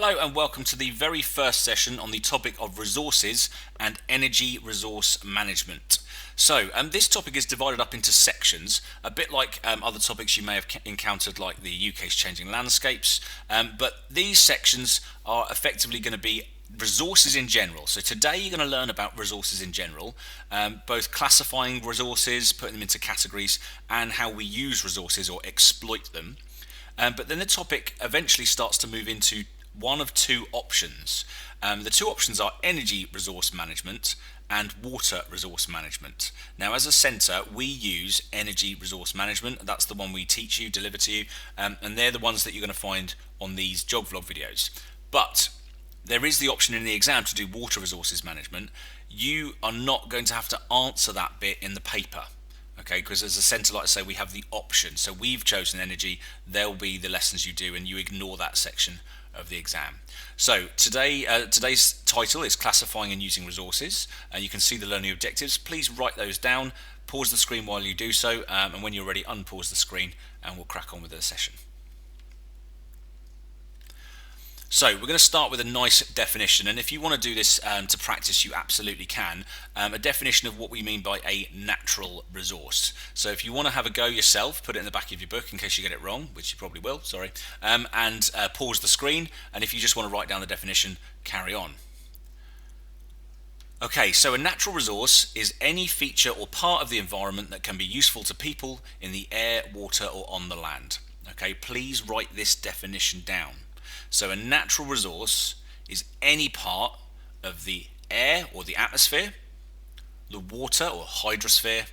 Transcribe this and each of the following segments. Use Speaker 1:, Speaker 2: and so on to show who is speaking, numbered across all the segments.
Speaker 1: Hello and welcome to the very first session on the topic of resources and energy resource management. So this topic is divided up into sections, a bit like other topics you may have encountered like the UK's changing landscapes, but these sections are effectively going to be resources in general. So today you're going to learn about resources in general, both classifying resources, putting them into categories, and how we use resources or exploit them. But then the topic eventually starts to move into one of two options. The two options are energy resource management and water resource management. Now, as a centre, we use energy resource management. That's the one we teach you, deliver to you, and they're the ones that you're going to find on these jog vlog videos. But there is the option in the exam to do water resources management. You are not going to have to answer that bit in the paper. Okay, because as a centre, like I say, we have the option. So we've chosen energy, there'll be the lessons you do, and you ignore that section of the exam. So today's title is classifying and using resources. You can see the learning objectives. Please write those down, pause the screen while you do so, and when you're ready, unpause the screen and we'll crack on with the session. So we're going to start with a nice definition, and if you want to do this to practice, you absolutely can. A definition of what we mean by a natural resource. So if you want to have a go yourself, put it in the back of your book in case you get it wrong, which you probably will, sorry, and pause the screen, and if you just want to write down the definition, carry on. Okay, so a natural resource is any feature or part of the environment that can be useful to people in the air, water, or on the land. Okay, please write this definition down. So a natural resource is any part of the air or the atmosphere, the water or hydrosphere,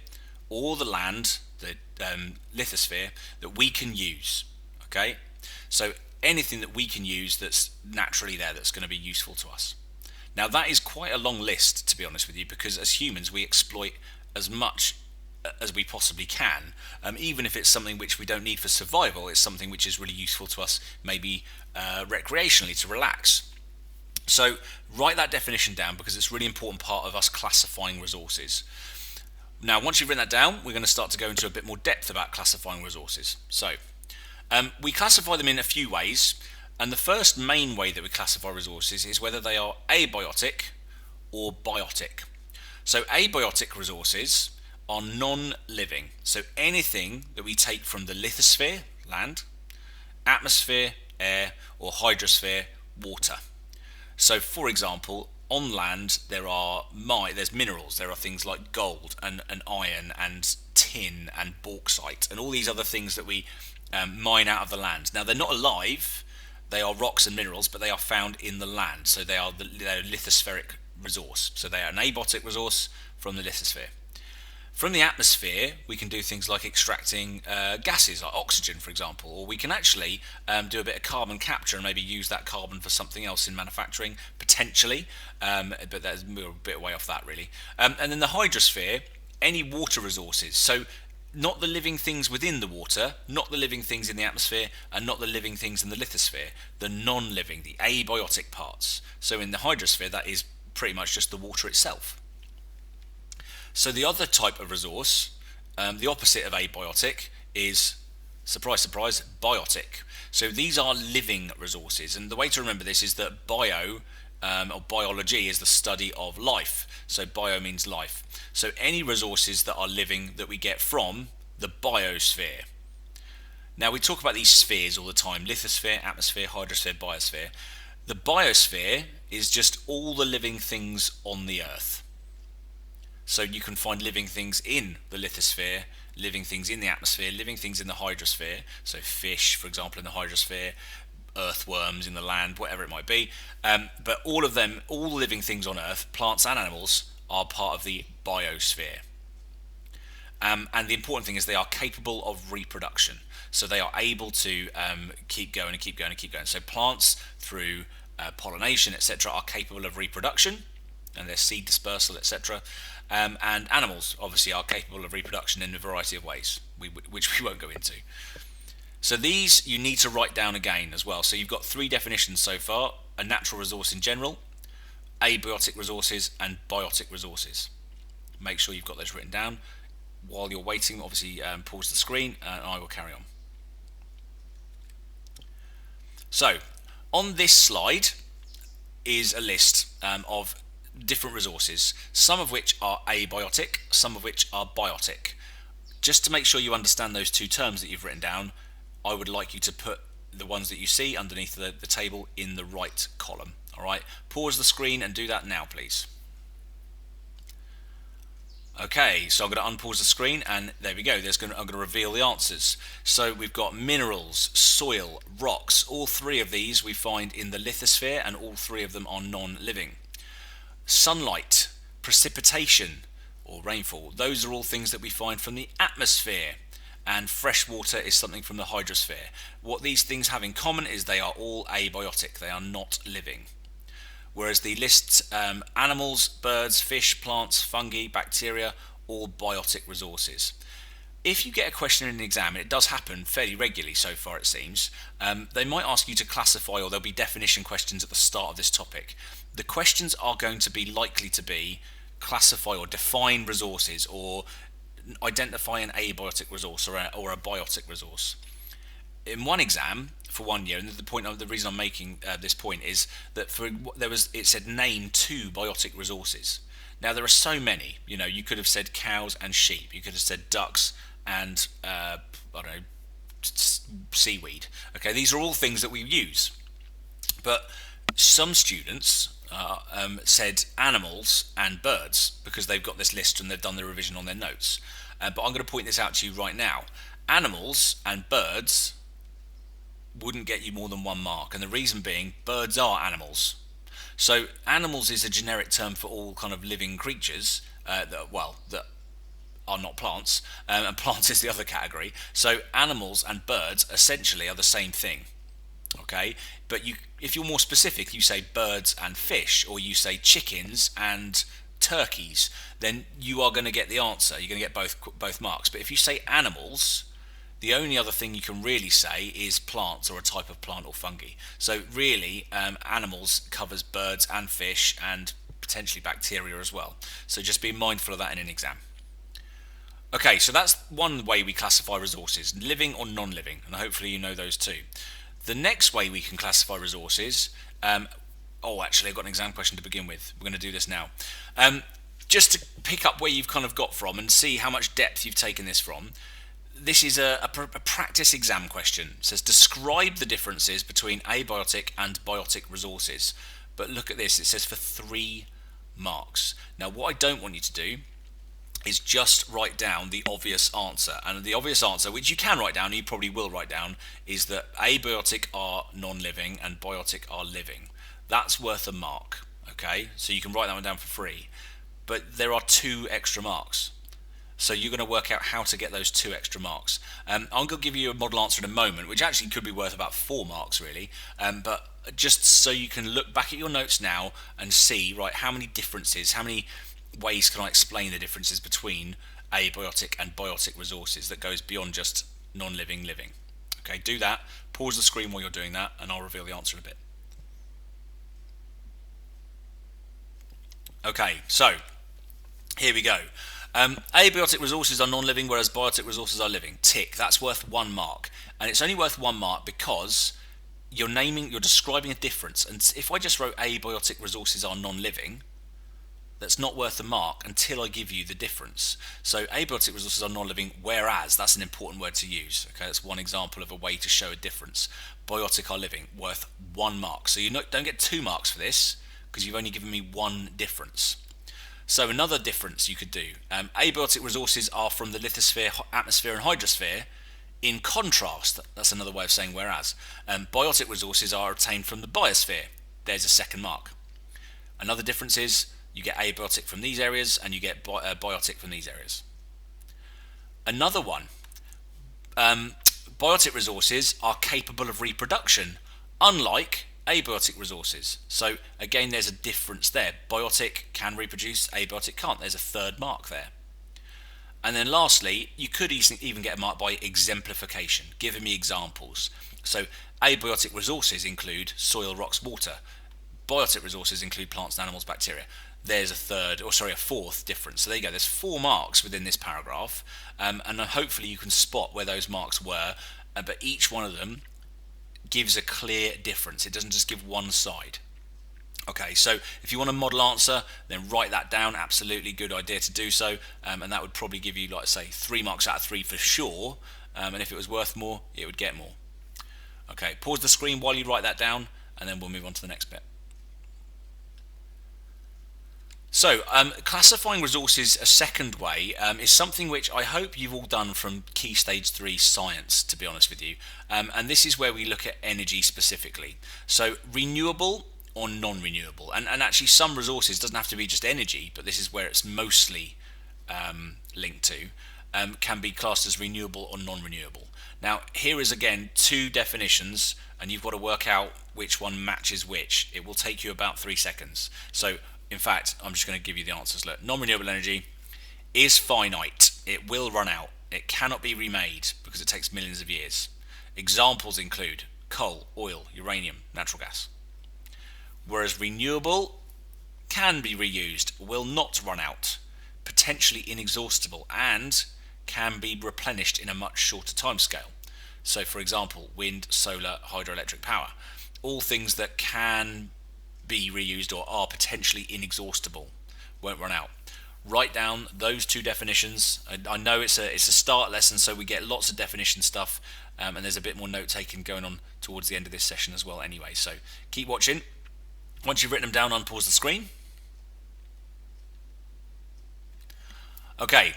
Speaker 1: or the land, the lithosphere, that we can use. Okay, so anything that we can use that's naturally there that's going to be useful to us. Now that is quite a long list, to be honest with you, because as humans we exploit as much as we possibly can, even if it's something which we don't need for survival. It's something which is really useful to us, maybe recreationally, to relax. So write that definition down because it's a really important part of us classifying resources. Now once you've written that down, we're going to start to go into a bit more depth about classifying resources. So we classify them in a few ways, and the first main way that we classify resources is whether they are abiotic or biotic. So abiotic resources are non-living, so anything that we take from the lithosphere, land, atmosphere, air, or hydrosphere, water. So for example, on land there's minerals. There are things like gold and iron and tin and bauxite and all these other things that we mine out of the land. Now they're not alive, they are rocks and minerals, but they are found in the land, so they're a lithospheric resource. So they are an abiotic resource from the lithosphere. From the atmosphere, we can do things like extracting gases, like oxygen, for example, or we can actually do a bit of carbon capture and maybe use that carbon for something else in manufacturing, potentially, but we're a bit way off that, really. And then the hydrosphere, any water resources, so not the living things within the water, not the living things in the atmosphere, and not the living things in the lithosphere, the non-living, the abiotic parts. So in the hydrosphere, that is pretty much just the water itself. So the other type of resource, the opposite of abiotic, is, surprise, surprise, biotic. So these are living resources, and the way to remember this is that bio, or biology, is the study of life. So bio means life. So any resources that are living that we get from the biosphere. Now we talk about these spheres all the time: lithosphere, atmosphere, hydrosphere, biosphere. The biosphere is just all the living things on the earth. So you can find living things in the lithosphere, living things in the atmosphere, living things in the hydrosphere. So fish, for example, in the hydrosphere, earthworms in the land, whatever it might be. But all of them, all living things on Earth, plants and animals, are part of the biosphere. And the important thing is they are capable of reproduction. So they are able to keep going and keep going and keep going. So plants, through pollination, etc., are capable of reproduction, and their seed dispersal, etc. And animals obviously are capable of reproduction in a variety of ways, which we won't go into. So these you need to write down again as well. So you've got three definitions so far: a natural resource in general, abiotic resources, and biotic resources. Make sure you've got those written down. While you're waiting, obviously pause the screen and I will carry on. So On this slide is a list of different resources, some of which are abiotic, some of which are biotic. Just to make sure you understand those two terms that you've written down, I would like you to put the ones that you see underneath the table in the right column. All right, pause the screen and do that now, please. Okay, so I'm going to unpause the screen and there we go. I'm going to reveal the answers. So we've got minerals, soil, rocks. All three of these we find in the lithosphere and all three of them are non-living. Sunlight, precipitation or rainfall, those are all things that we find from the atmosphere. And fresh water is something from the hydrosphere. What these things have in common is they are all abiotic, they are not living. Whereas the lists animals, birds, fish, plants, fungi, bacteria, all biotic resources. If you get a question in an exam, and it does happen fairly regularly so far it seems, they might ask you to classify, or there'll be definition questions at the start of this topic. The questions are going to be likely to be classify or define resources, or identify an abiotic resource or a biotic resource. In one exam for 1 year, and the reason I'm making this point is that it said name 2 biotic resources. Now there are so many. You could have said cows and sheep. You could have said ducks and I don't know, seaweed. Okay, these are all things that we use. But some students said animals and birds because they've got this list and they've done the revision on their notes. But I'm going to point this out to you right now. Animals and birds wouldn't get you more than 1 mark, and the reason being, birds are animals. So animals is a generic term for all kind of living creatures that are not plants, and plants is the other category. So animals and birds essentially are the same thing. Okay, but if you're more specific, you say birds and fish, or you say chickens and turkeys, then you are going to get the answer. You're going to get both marks. But if you say animals, the only other thing you can really say is plants or a type of plant or fungi. So really, animals covers birds and fish and potentially bacteria as well. So just be mindful of that in an exam. Okay, so that's one way we classify resources, living or non-living, and hopefully you know those too. The next way we can classify resources, actually I've got an exam question to begin with. We're going to do this now. Just to pick up where you've kind of got from and see how much depth you've taken this from. This is a practice exam question. It says describe the differences between abiotic and biotic resources. But look at this, it says for 3 marks. Now what I don't want you to do is just write down the obvious answer. And the obvious answer, which you can write down, and you probably will write down, is that abiotic are non-living and biotic are living. That's worth a mark, okay? So you can write that one down for free. But there are 2 extra marks. So you're going to work out how to get those 2 extra marks. I'm going to give you a model answer in a moment, which actually could be worth about 4 marks really. But just so you can look back at your notes now and see, right, how many differences, how many ways can I explain the differences between abiotic and biotic resources that goes beyond just non-living, living. Okay, do that. Pause the screen while you're doing that and I'll reveal the answer in a bit. Okay, so here we go. Abiotic resources are non-living, whereas biotic resources are living. Tick. That's worth 1 mark, and it's only worth 1 mark because you're describing a difference. And if I just wrote abiotic resources are non-living, that's not worth a mark until I give you the difference. So abiotic resources are non-living, whereas, that's an important word to use. Okay, that's one example of a way to show a difference. Biotic are living, worth 1 mark. So you don't get 2 marks for this because you've only given me 1 difference. So another difference you could do, abiotic resources are from the lithosphere, atmosphere and hydrosphere. In contrast, that's another way of saying whereas, biotic resources are obtained from the biosphere. There's a 2nd mark. Another difference is you get abiotic from these areas and you get biotic from these areas. Another one, biotic resources are capable of reproduction, unlike abiotic resources. So again, there's a difference there. Biotic can reproduce, abiotic can't. There's a 3rd mark there. And then lastly, you could even get a mark by exemplification, giving me examples. So abiotic resources include soil, rocks, water. Biotic resources include plants, and animals, bacteria. There's a 4th difference. So there you go. There's 4 marks within this paragraph, and hopefully you can spot where those marks were. But each one of them gives a clear difference. It doesn't just give one side. Okay, so if you want a model answer, then write that down. Absolutely good idea to do so, and that would probably give you, like, say, 3 marks out of 3 for sure. And if it was worth more, it would get more. Okay, pause the screen while you write that down, and then we'll move on to the next bit. So, classifying resources a second way is something which I hope you've all done from Key Stage 3 science, to be honest with you. And this is where we look at energy specifically. So, renewable or non-renewable. And actually some resources, doesn't have to be just energy, but this is where it's mostly linked to, can be classed as renewable or non-renewable. Now, here is again 2 definitions, and you've got to work out which one matches which. It will take you about 3 seconds. So, in fact, I'm just going to give you the answers. Look, non-renewable energy is finite. It will run out. It cannot be remade because it takes millions of years. Examples include coal, oil, uranium, natural gas. Whereas renewable can be reused, will not run out, potentially inexhaustible, and can be replenished in a much shorter timescale. So, for example, wind, solar, hydroelectric power, all things that can be reused or are potentially inexhaustible, won't run out. Write down those 2 definitions. I know it's a start lesson, so we get lots of definition stuff, and there's a bit more note taking going on towards the end of this session as well anyway, so keep watching. Once you've written them down, unpause the screen. Okay,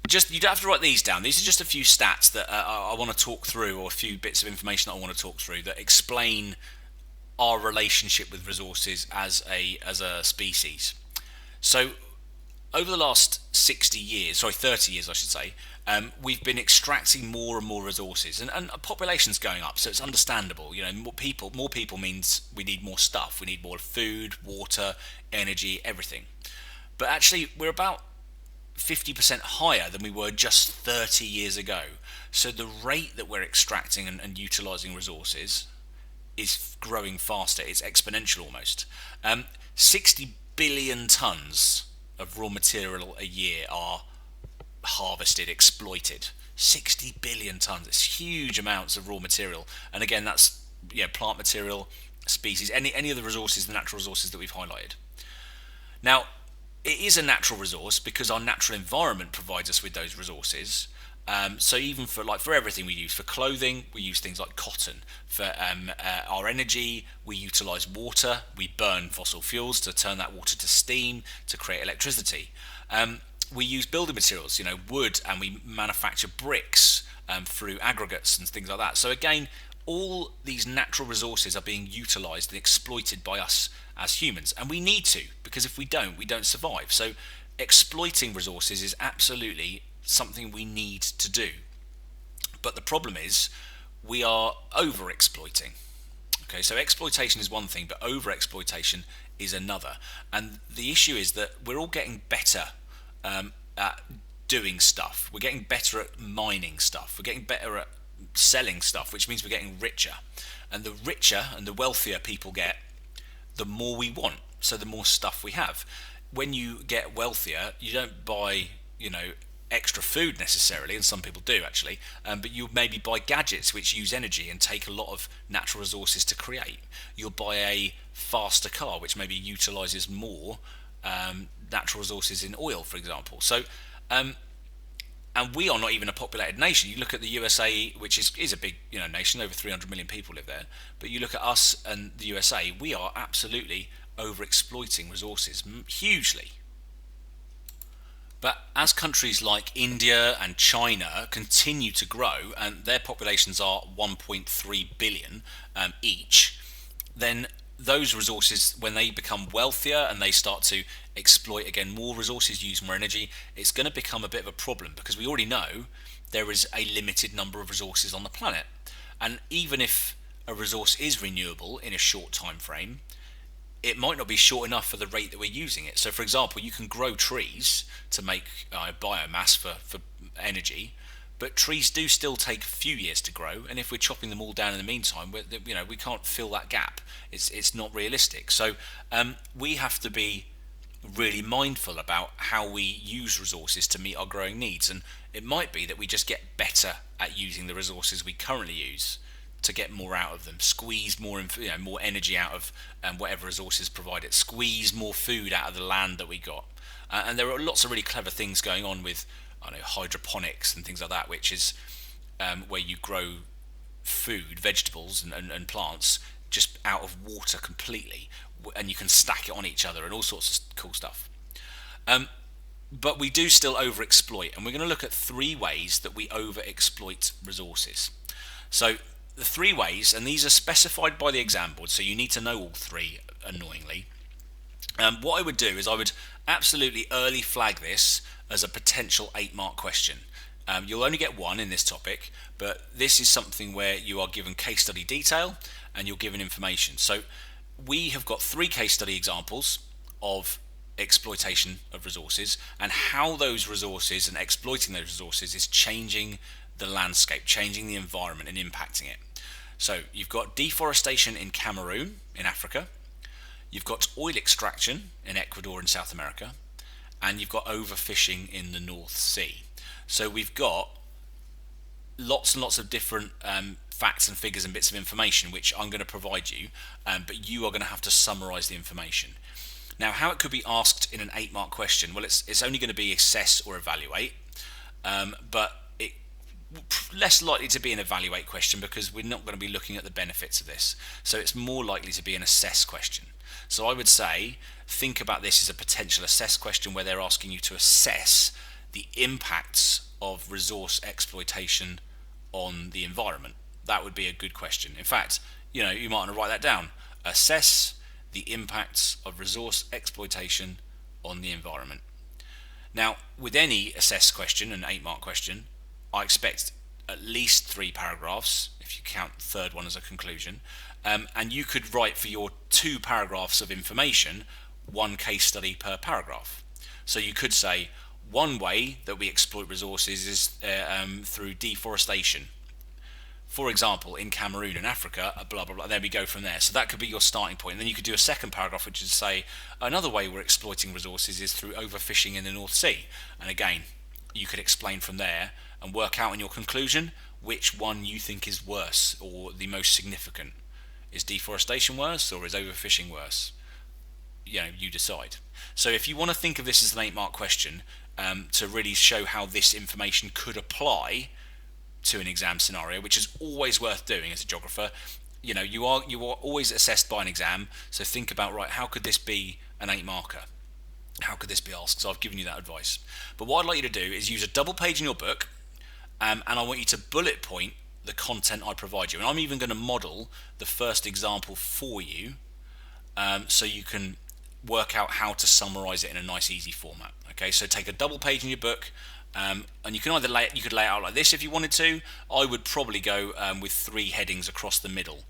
Speaker 1: you don't have to write these down. These are just a few stats that I want to talk through, or a few bits of information that I want to talk through that explain our relationship with resources as a species. So, over the last 30 years I should say, we've been extracting more and more resources, and our population's going up, so it's understandable. You know, more people means we need more stuff. We need more food, water, energy, everything. But actually, we're about 50% higher than we were just 30 years ago. So the rate that we're extracting and utilising resources is growing faster. It's exponential almost. 60 billion tonnes of raw material a year are harvested, exploited. 60 billion tonnes. It's huge amounts of raw material. And again, that's plant material, species, any of the resources, the natural resources that we've highlighted. Now, it is a natural resource because our natural environment provides us with those resources. So even for everything we use, for clothing, we use things like cotton. For our energy, we utilise water. We burn fossil fuels to turn that water to steam to create electricity. We use building materials, wood, and we manufacture bricks through aggregates and things like that. So again, all these natural resources are being utilised and exploited by us as humans, and we need to, because if we don't survive. So exploiting resources is absolutely something we need to do. But the problem is we are over-exploiting. Okay, so exploitation is one thing, but over-exploitation is another. And the issue is that we're all getting better at doing stuff. We're getting better at mining stuff. We're getting better at selling stuff, which means we're getting richer. And the richer and the wealthier people get, the more we want. So the more stuff we have. When you get wealthier, you don't buy, extra food necessarily, and some people do actually, but you maybe buy gadgets which use energy and take a lot of natural resources to create. You'll buy a faster car which maybe utilises more natural resources in oil, for example. So and we are not even a populated nation. You look at the USA, which is a big nation, over 300 million people live there, but you look at us and the USA, we are absolutely over exploiting resources hugely. But as countries like India and China continue to grow, and their populations are 1.3 billion each, then those resources, when they become wealthier and they start to exploit again more resources, use more energy, it's going to become a bit of a problem, because we already know there is a limited number of resources on the planet. And even if a resource is renewable in a short time frame, it might not be short enough for the rate that we're using it. So, for example, you can grow trees to make biomass for energy, but trees do still take a few years to grow. And if we're chopping them all down in the meantime, we can't fill that gap. It's not realistic. So we have to be really mindful about how we use resources to meet our growing needs. And it might be that we just get better at using the resources we currently use to get more out of them, squeeze more, more energy out of whatever resources provide it, squeeze more food out of the land that we got. And there are lots of really clever things going on with, I don't know, hydroponics and things like that, which is where you grow food, vegetables and plants just out of water completely, and you can stack it on each other and all sorts of cool stuff. But we do still overexploit, and we're going to look at 3 ways that we overexploit resources. So the 3 ways, and these are specified by the exam board, so you need to know all 3, annoyingly. What I would do is I would absolutely early flag this as a potential 8-mark question. You'll only get 1 in this topic, but this is something where you are given case study detail and you're given information. So we have got 3 case study examples of exploitation of resources and how those resources and exploiting those resources is changing the landscape, changing the environment and impacting it. So you've got deforestation in Cameroon in Africa, you've got oil extraction in Ecuador in South America, and you've got overfishing in the North Sea. So we've got lots and lots of different facts and figures and bits of information which I'm going to provide you, but you are going to have to summarise the information. Now, how it could be asked in an 8-mark question, well, it's only going to be assess or evaluate, but it less likely to be an evaluate question because we're not going to be looking at the benefits of this. So it's more likely to be an assess question. So I would say, think about this as a potential assess question where they're asking you to assess the impacts of resource exploitation on the environment. That would be a good question. In fact, you might want to write that down. Assess the impacts of resource exploitation on the environment. Now, with any assess question, an 8-mark question, I expect at least 3 paragraphs, if you count the third one as a conclusion, and you could write for your 2 paragraphs of information 1 case study per paragraph. So you could say, 1 way that we exploit resources is through deforestation. For example, in Cameroon in Africa, blah, blah, blah, there we go from there. So that could be your starting point. And then you could do a second paragraph, which is say, another way we're exploiting resources is through overfishing in the North Sea. And again, you could explain from there and work out in your conclusion which one you think is worse or the most significant. Is deforestation worse or is overfishing worse? You decide. So if you want to think of this as an 8-mark question, to really show how this information could apply to an exam scenario, which is always worth doing as a geographer. You are always assessed by an exam, so think about, right, how could this be an 8-marker? How could this be asked? So I've given you that advice. But what I'd like you to do is use a double page in your book, and I want you to bullet point the content I provide you. And I'm even going to model the first example for you, so you can work out how to summarize it in a nice, easy format. Okay, so take a double page in your book, and you can either lay it out like this if you wanted to. I would probably go with 3 headings across the middle,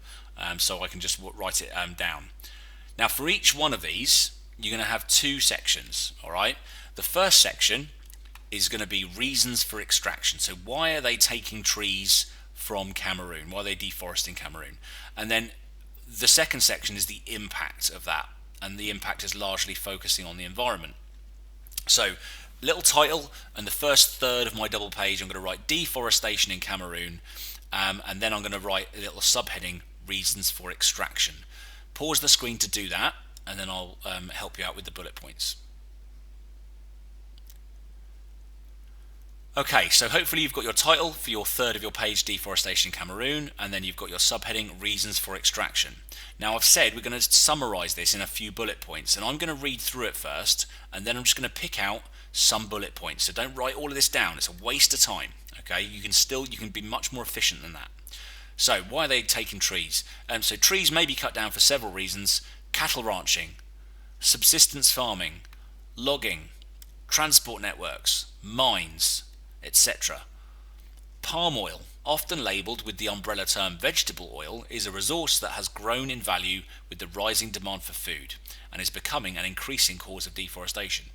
Speaker 1: so I can just write it down. Now, for each one of these, you're going to have 2 sections. All right. The first section is going to be reasons for extraction. So why are they taking trees from Cameroon? Why are they deforesting Cameroon? And then the second section is the impact of that, and the impact is largely focusing on the environment. So, little title, and the first third of my double page I'm going to write deforestation in Cameroon, and then I'm going to write a little subheading, reasons for extraction. Pause the screen to do that, and then I'll help you out with the bullet points. Okay, so hopefully you've got your title for your third of your page, deforestation in Cameroon, and then you've got your subheading, reasons for extraction. Now, I've said we're going to summarize this in a few bullet points, and I'm going to read through it first, and then I'm just going to pick out some bullet points. So don't write all of this down. It's a waste of time. Okay, you can be much more efficient than that. So why are they taking trees? So trees may be cut down for several reasons: cattle ranching, subsistence farming, logging, transport networks, mines, etc. Palm oil, often labelled with the umbrella term vegetable oil, is a resource that has grown in value with the rising demand for food and is becoming an increasing cause of deforestation.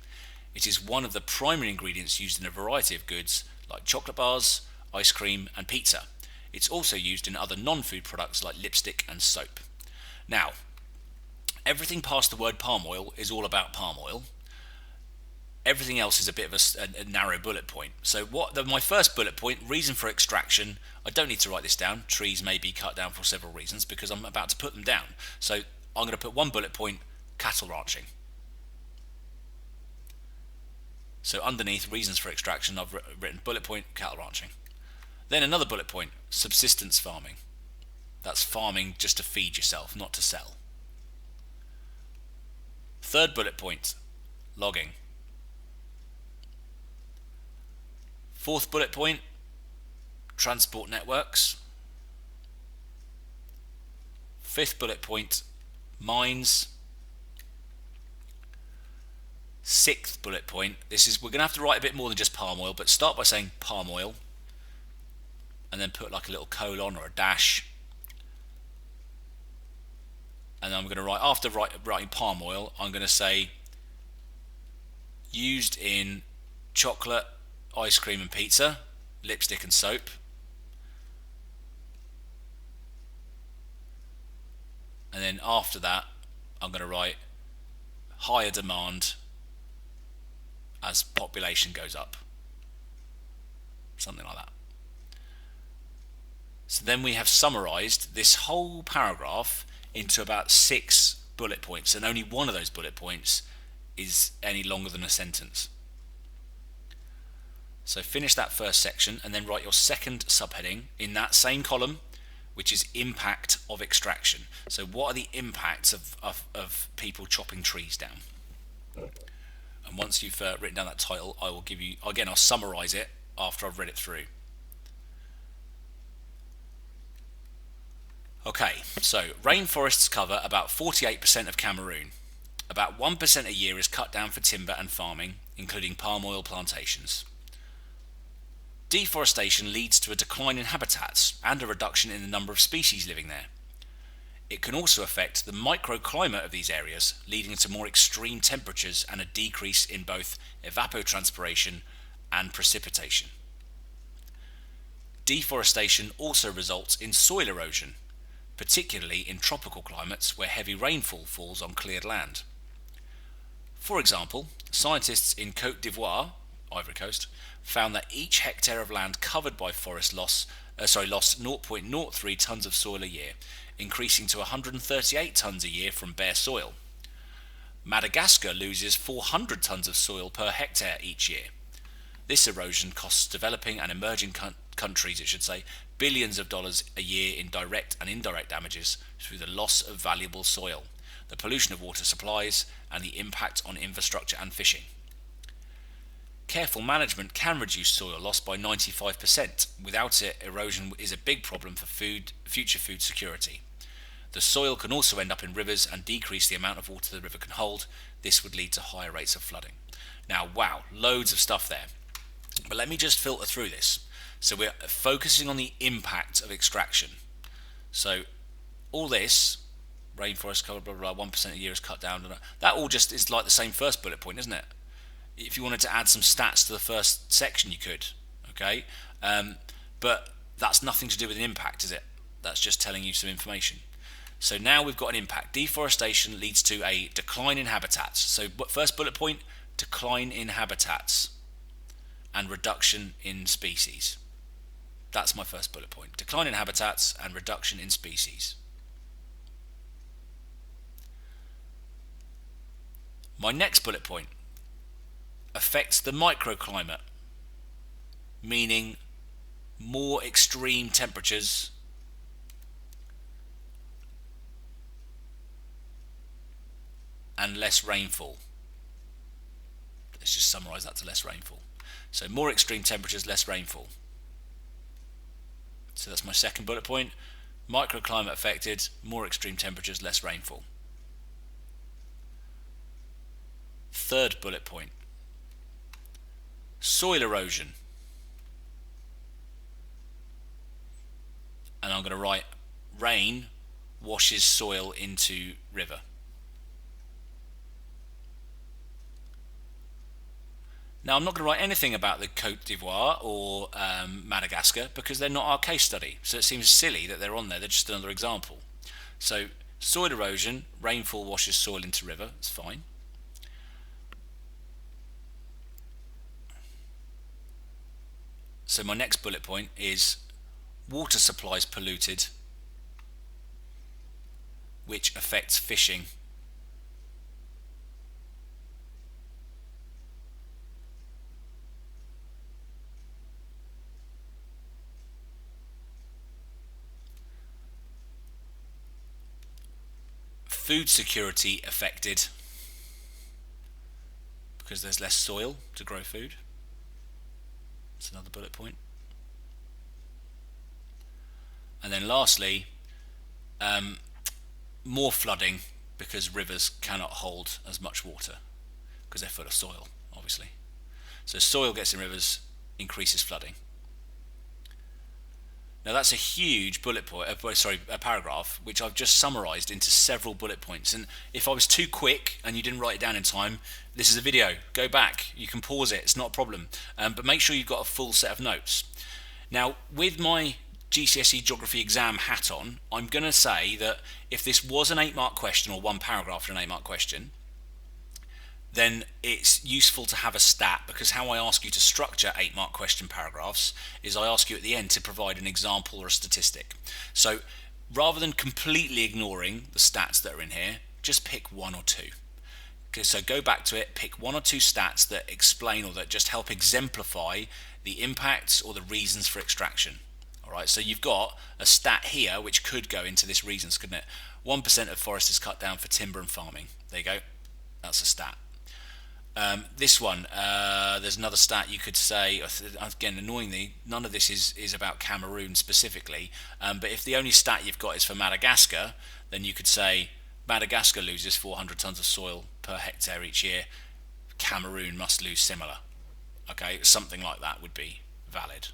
Speaker 1: It is one of the primary ingredients used in a variety of goods like chocolate bars, ice cream and pizza. It's also used in other non-food products like lipstick and soap. Now, everything past the word palm oil is all about palm oil. Everything else is a bit of a narrow bullet point. So my first bullet point, reason for extraction, I don't need to write this down. Trees may be cut down for several reasons because I'm about to put them down. So I'm going to put one bullet point, cattle ranching. So underneath reasons for extraction, I've written bullet point, cattle ranching. Then another bullet point, subsistence farming. That's farming just to feed yourself, not to sell. Third bullet point, logging. Fourth bullet point, transport networks. Fifth bullet point, mines. Sixth bullet point, we're going to have to write a bit more than just palm oil, but start by saying palm oil and then put like a little colon or a dash. And I'm going to write, after writing palm oil, I'm going to say used in chocolate, ice cream and pizza, lipstick and soap. And then after that, I'm going to write higher demand as population goes up. Something like that. So then we have summarized this whole paragraph into about 6 bullet points, and only one of those bullet points is any longer than a sentence. So finish that first section and then write your second subheading in that same column, which is impact of extraction. So what are the impacts of people chopping trees down? And once you've written down that title, I will give you, again, I'll summarize it after I've read it through. Okay, so rainforests cover about 48% of Cameroon. About 1% a year is cut down for timber and farming, including palm oil plantations. Deforestation leads to a decline in habitats and a reduction in the number of species living there. It can also affect the microclimate of these areas, leading to more extreme temperatures and a decrease in both evapotranspiration and precipitation. Deforestation also results in soil erosion, particularly in tropical climates where heavy rainfall falls on cleared land. For example, scientists in Côte d'Ivoire, Ivory Coast, found that each hectare of land covered by forest lost 0.03 tonnes of soil a year, increasing to 138 tonnes a year from bare soil. Madagascar loses 400 tonnes of soil per hectare each year. This erosion costs developing and emerging countries, billions of dollars a year in direct and indirect damages through the loss of valuable soil, the pollution of water supplies, and the impact on infrastructure and fishing. Careful management can reduce soil loss by 95%. Without it, erosion is a big problem for future food security. The soil can also end up in rivers and decrease the amount of water the river can hold. This would lead to higher rates of flooding. Now, wow, loads of stuff there. But let me just filter through this. So we're focusing on the impact of extraction. So all this, rainforest cover, blah, blah, blah, 1% a year is cut down. That all just is like the same first bullet point, isn't it? If you wanted to add some stats to the first section, you could, okay? But that's nothing to do with an impact, is it? That's just telling you some information. So now we've got an impact. Deforestation leads to a decline in habitats. So first bullet point, decline in habitats and reduction in species. That's my first bullet point. Decline in habitats and reduction in species. My next bullet point affects the microclimate, meaning more extreme temperatures and less rainfall. Let's just summarize that to less rainfall. So more extreme temperatures, less rainfall. So that's my second bullet point. Microclimate affected, more extreme temperatures, less rainfall. Third bullet point, soil erosion. And I'm going to write rain washes soil into river. Now, I'm not going to write anything about the Côte d'Ivoire or Madagascar because they're not our case study. So it seems silly that they're on there. They're just another example. So soil erosion, rainfall washes soil into river. It's fine. So my next bullet point is water supplies polluted, which affects fishing. Food security affected because there's less soil to grow food. That's another bullet point. And then lastly, more flooding because rivers cannot hold as much water because they're full of soil, obviously. So soil gets in rivers, increases flooding. Now that's a huge bullet point, a paragraph, which I've just summarised into several bullet points. And if I was too quick and you didn't write it down in time, this is a video. Go back. You can pause it. It's not a problem. But make sure you've got a full set of notes. Now, with my GCSE geography exam hat on, I'm going to say that if this was an 8-mark question or one paragraph in an 8-mark question, then it's useful to have a stat, because how I ask you to structure 8-mark question paragraphs is I ask you at the end to provide an example or a statistic. So rather than completely ignoring the stats that are in here, just pick one or two. Okay, so go back to it, pick one or two stats that explain or that just help exemplify the impacts or the reasons for extraction. Alright, so you've got a stat here which could go into this reasons, couldn't it? 1% of forest is cut down for timber and farming. There you go. That's a stat. This one, there's another stat you could say, again, annoyingly, none of this is about Cameroon specifically, but if the only stat you've got is for Madagascar, then you could say Madagascar loses 400 tons of soil per hectare each year, Cameroon must lose similar. Okay, something like that would be valid.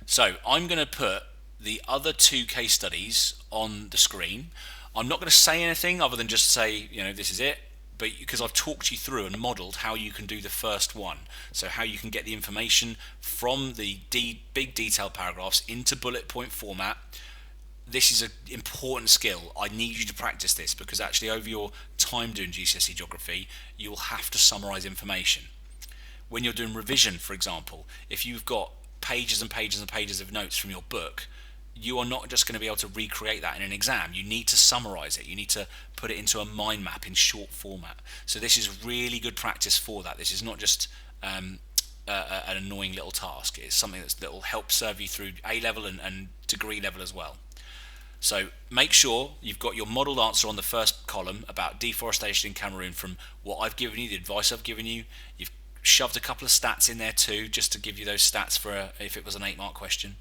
Speaker 1: So I'm going to put the other two case studies on the screen. I'm not going to say anything other than just say, this is it. But because I've talked you through and modelled how you can do the first one, so how you can get the information from the big detailed paragraphs into bullet point format. This is an important skill. I need you to practice this, because actually over your time doing GCSE geography, you will have to summarise information. When you're doing revision, for example, if you've got pages and pages and pages of notes from your book, you are not just going to be able to recreate that in an exam. You need to summarise it. You need to put it into a mind map in short format. So this is really good practice for that. This is not just an annoying little task. It's something that will help serve you through A-level and degree level as well. So make sure you've got your modelled answer on the first column about deforestation in Cameroon from what I've given you, the advice I've given you. You've shoved a couple of stats in there too, just to give you those stats for if it was an 8-mark question.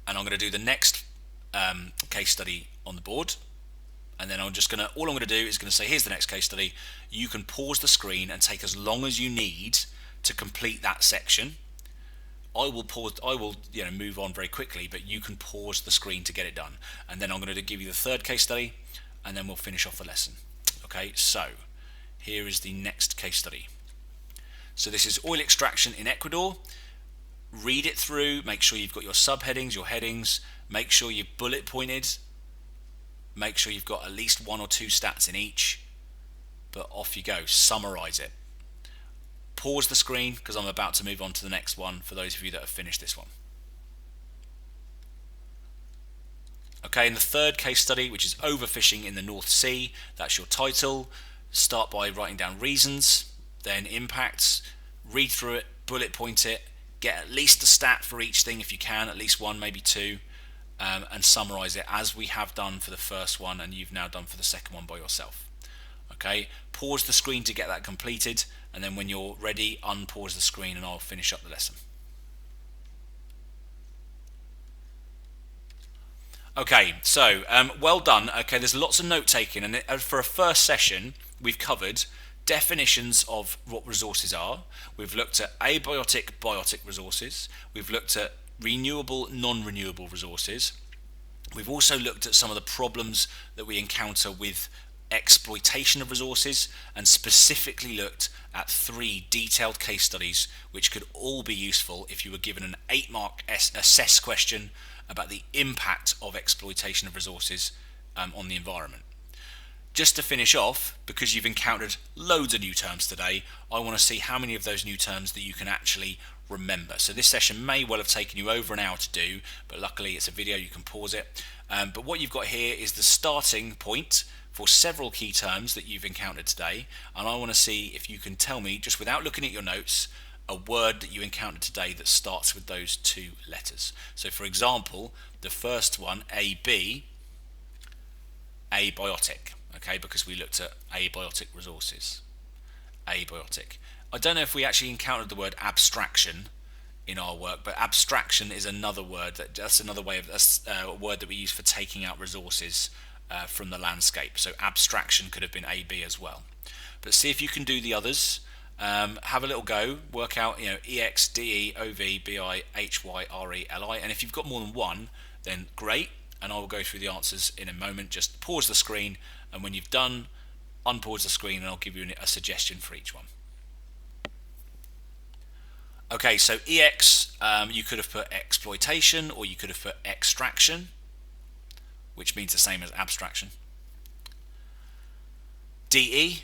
Speaker 1: And I'm going to do the next case study on the board, and then all I'm going to do is going to say, here's the next case study. You can pause the screen and take as long as you need to complete that section. I will move on very quickly, but you can pause the screen to get it done. And then I'm going to give you the third case study, and then we'll finish off the lesson. Okay, so here is the next case study. So this is oil extraction in Ecuador. Read it through, make sure you've got your subheadings, your headings, make sure you've bullet pointed, make sure you've got at least one or two stats in each, but off you go, summarise it. Pause the screen, because I'm about to move on to the next one for those of you that have finished this one. Okay, in the third case study, which is overfishing in the North Sea, that's your title. Start by writing down reasons, then impacts, read through it, bullet point it, get at least a stat for each thing if you can, at least one, maybe two, and summarise it as we have done for the first one and you've now done for the second one by yourself. Okay, pause the screen to get that completed, and then when you're ready, unpause the screen and I'll finish up the lesson. Okay, so well done. Okay, there's lots of note taking, and for a first session we've covered definitions of what resources are. We've looked at abiotic, biotic resources. We've looked at renewable, non-renewable resources. We've also looked at some of the problems that we encounter with exploitation of resources, and specifically looked at 3 detailed case studies which could all be useful if you were given an 8-mark assess question about the impact of exploitation of resources on the environment. Just to finish off, because you've encountered loads of new terms today, I want to see how many of those new terms that you can actually remember. So this session may well have taken you over an hour to do, but luckily it's a video, you can pause it. But what you've got here is the starting point for several key terms that you've encountered today, and I want to see if you can tell me, just without looking at your notes, a word that you encountered today that starts with those two letters. So for example, the first one, AB, abiotic, okay, because we looked at abiotic resources. Abiotic. I don't know if we actually encountered the word abstraction in our work, but abstraction is another word that's another way of a word that we use for taking out resources from the landscape. So abstraction could have been AB as well. But see if you can do the others. Have a little go. Work out, EX, DE, OV, BI, HY, RE, LI, and if you've got more than one, then great. And I will go through the answers in a moment. Just pause the screen, and when you've done, unpause the screen, and I'll give you a suggestion for each one. Okay, so EX, you could have put exploitation, or you could have put extraction, which means the same as abstraction. DE,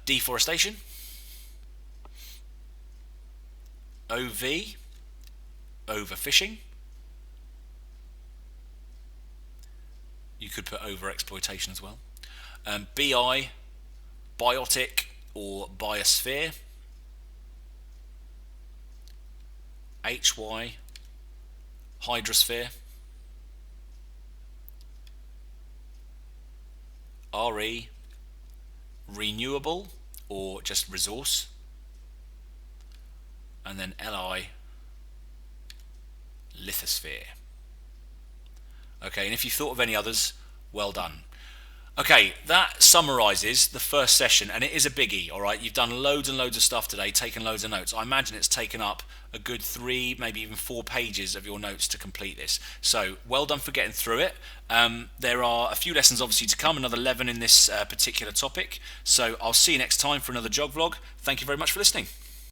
Speaker 1: deforestation. OV, overfishing. You could put overexploitation as well. BI, biotic or biosphere. HY, hydrosphere. RE, renewable or just resource. And then LI, lithosphere. Okay, and if you thought of any others, well done. Okay, that summarises the first session, and it is a biggie, alright? You've done loads and loads of stuff today, taken loads of notes. I imagine it's taken up a good 3, maybe even 4 pages of your notes to complete this. So, well done for getting through it. There are a few lessons obviously to come, another 11 in this particular topic. So, I'll see you next time for another jog vlog. Thank you very much for listening.